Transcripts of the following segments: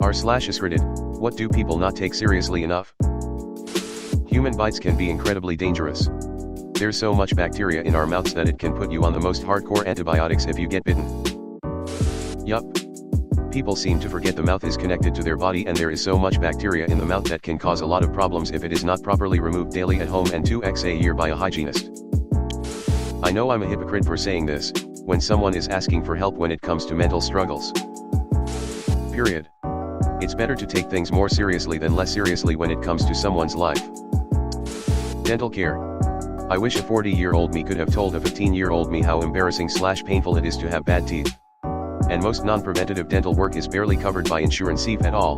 r/askreddit, what do people not take seriously enough? Human bites can be incredibly dangerous. There's so much bacteria in our mouths that it can put you on the most hardcore antibiotics if you get bitten. Yup. People seem to forget the mouth is connected to their body, and there is so much bacteria in the mouth that can cause a lot of problems if it is not properly removed daily at home and 2x a year by a hygienist. I know I'm a hypocrite for saying this, when someone is asking for help when it comes to mental struggles. Period. It's better to take things more seriously than less seriously when it comes to someone's life. Dental care. I wish a 40-year-old me could have told a 15-year-old me how embarrassing/painful it is to have bad teeth. And most non-preventative dental work is barely covered by insurance if at all.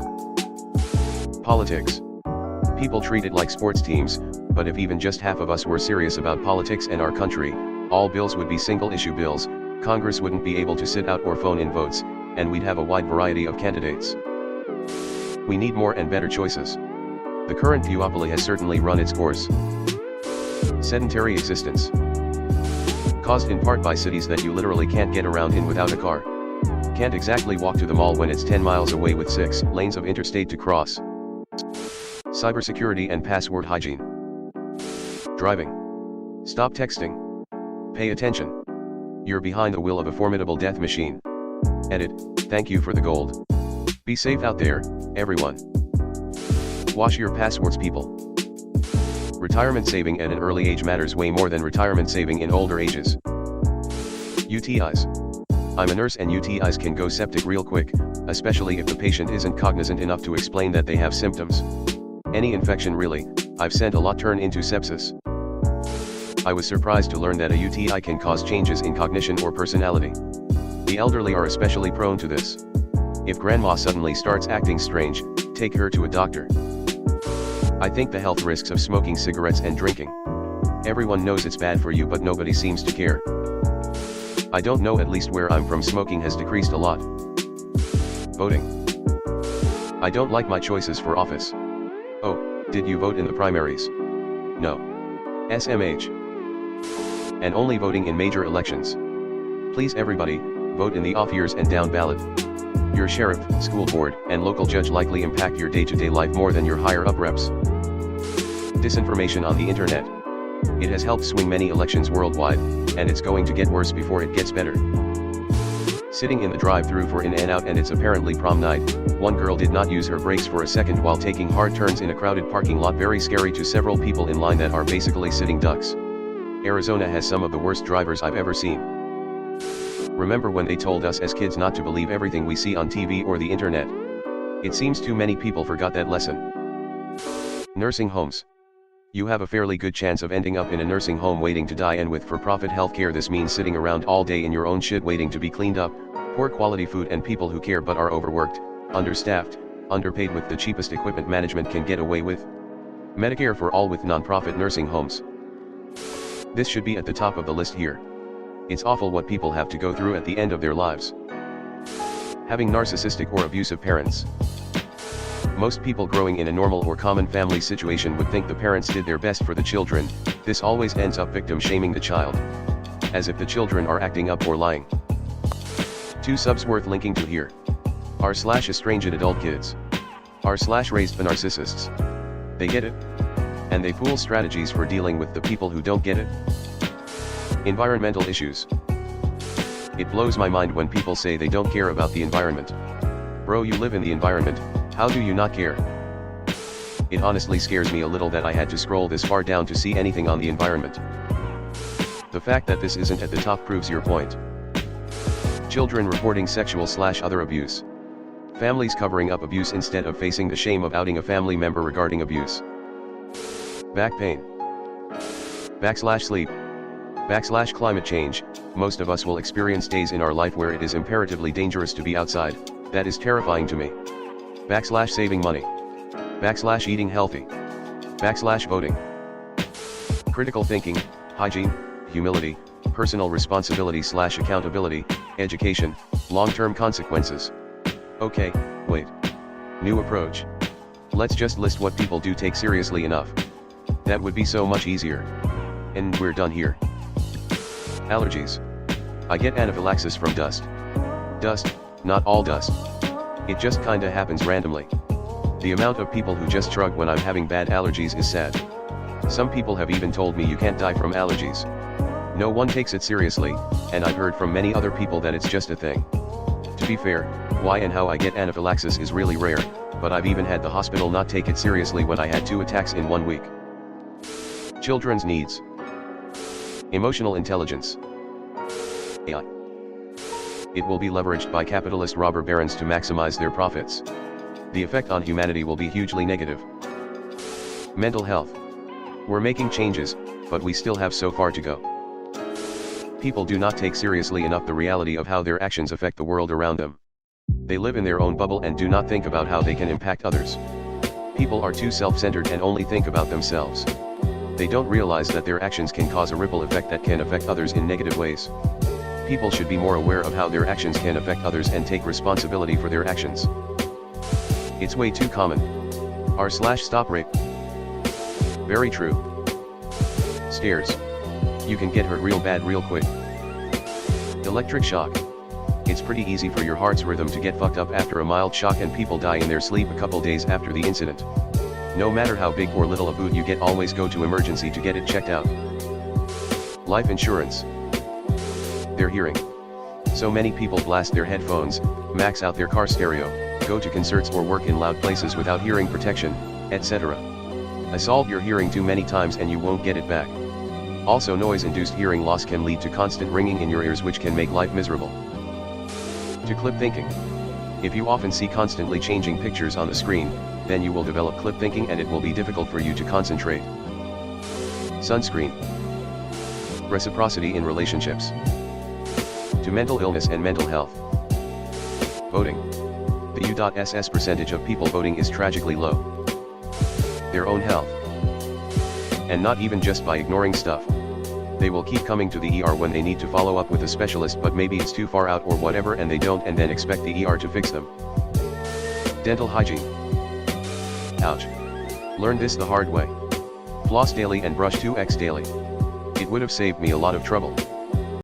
Politics. People treat it like sports teams, but if even just half of us were serious about politics and our country, all bills would be single-issue bills, Congress wouldn't be able to sit out or phone in votes, and we'd have a wide variety of candidates. We need more and better choices. The current duopoly has certainly run its course. Sedentary existence. Caused in part by cities that you literally can't get around in without a car. Can't exactly walk to the mall when it's 10 miles away with 6 lanes of interstate to cross. Cybersecurity and password hygiene. Driving. Stop texting. Pay attention. You're behind the wheel of a formidable death machine. Edit, thank you for the gold. Be safe out there, everyone. Wash your passwords, people. Retirement saving at an early age matters way more than retirement saving in older ages. UTIs. I'm a nurse and UTIs can go septic real quick, especially if the patient isn't cognizant enough to explain that they have symptoms. Any infection really, I've sent a lot turn into sepsis. I was surprised to learn that a UTI can cause changes in cognition or personality. The elderly are especially prone to this. If grandma suddenly starts acting strange, take her to a doctor. I think the health risks of smoking cigarettes and drinking. Everyone knows it's bad for you, but nobody seems to care. I don't know, at least where I'm from smoking has decreased a lot. Voting. I don't like my choices for office. Oh, did you vote in the primaries? No. SMH. And only voting in major elections. Please everybody, vote in the off years and down ballot. Your sheriff, school board, and local judge likely impact your day-to-day life more than your higher-up reps. Disinformation on the internet. It has helped swing many elections worldwide, and it's going to get worse before it gets better. Sitting in the drive-thru for In-N-Out and it's apparently prom night, one girl did not use her brakes for a second while taking hard turns in a crowded parking lot, very scary to several people in line that are basically sitting ducks. Arizona has some of the worst drivers I've ever seen. Remember when they told us as kids not to believe everything we see on TV or the internet? It seems too many people forgot that lesson. Nursing homes. You have a fairly good chance of ending up in a nursing home waiting to die, and with for-profit healthcare this means sitting around all day in your own shit waiting to be cleaned up, poor quality food, and people who care but are overworked, understaffed, underpaid with the cheapest equipment management can get away with. Medicare for all with non-profit nursing homes. This should be at the top of the list here. It's awful what people have to go through at the end of their lives. Having narcissistic or abusive parents. Most people growing in a normal or common family situation would think the parents did their best for the children. This always ends up victim shaming the child. As if the children are acting up or lying. 2 subs worth linking to here. r/estranged adult kids. r/raised narcissists. They get it. And they pool strategies for dealing with the people who don't get it. Environmental issues. It blows my mind when people say they don't care about the environment. Bro, you live in the environment, how do you not care? It honestly scares me a little that I had to scroll this far down to see anything on the environment. The fact that this isn't at the top proves your point. Children reporting sexual/other abuse. Families covering up abuse instead of facing the shame of outing a family member regarding abuse. Back pain. /sleep. /climate change. Most of us will experience days in our life where it is imperatively dangerous to be outside. That is terrifying to me. /saving money. /eating healthy. /voting. Critical thinking, hygiene, humility, personal responsibility/accountability, education, long-term consequences. Okay, wait. New approach. Let's just list what people do take seriously enough. That would be so much easier. And we're done here. Allergies. I get anaphylaxis from dust. Dust, not all dust. It just kinda happens randomly. The amount of people who just shrug when I'm having bad allergies is sad. Some people have even told me you can't die from allergies. No one takes it seriously, and I've heard from many other people that it's just a thing. To be fair, why and how I get anaphylaxis is really rare, but I've even had the hospital not take it seriously when I had 2 attacks in 1 week. Children's needs. Emotional intelligence. AI. It will be leveraged by capitalist robber barons to maximize their profits. The effect on humanity will be hugely negative. Mental health. We're making changes, but we still have so far to go. People do not take seriously enough the reality of how their actions affect the world around them. They live in their own bubble and do not think about how they can impact others. People are too self-centered and only think about themselves. They don't realize that their actions can cause a ripple effect that can affect others in negative ways. People should be more aware of how their actions can affect others and take responsibility for their actions. It's way too common. r/stop rape. Very true. Stairs. You can get hurt real bad real quick. Electric shock. It's pretty easy for your heart's rhythm to get fucked up after a mild shock, and people die in their sleep a couple days after the incident. No matter how big or little a boot you get, always go to emergency to get it checked out. Life insurance. Their hearing. So many people blast their headphones, max out their car stereo, go to concerts or work in loud places without hearing protection, etc. Assault your hearing too many times and you won't get it back. Also, noise-induced hearing loss can lead to constant ringing in your ears, which can make life miserable. To clip thinking. If you often see constantly changing pictures on the screen, then you will develop clip thinking and it will be difficult for you to concentrate. Sunscreen. Reciprocity in relationships. To mental illness and mental health. Voting. The U.SS percentage of people voting is tragically low. Their own health. And not even just by ignoring stuff. They will keep coming to the ER when they need to follow up with a specialist, but maybe it's too far out or whatever and they don't, and then expect the ER to fix them. Dental hygiene. Ouch. Learned this the hard way. Floss daily and brush 2x daily. It would have saved me a lot of trouble.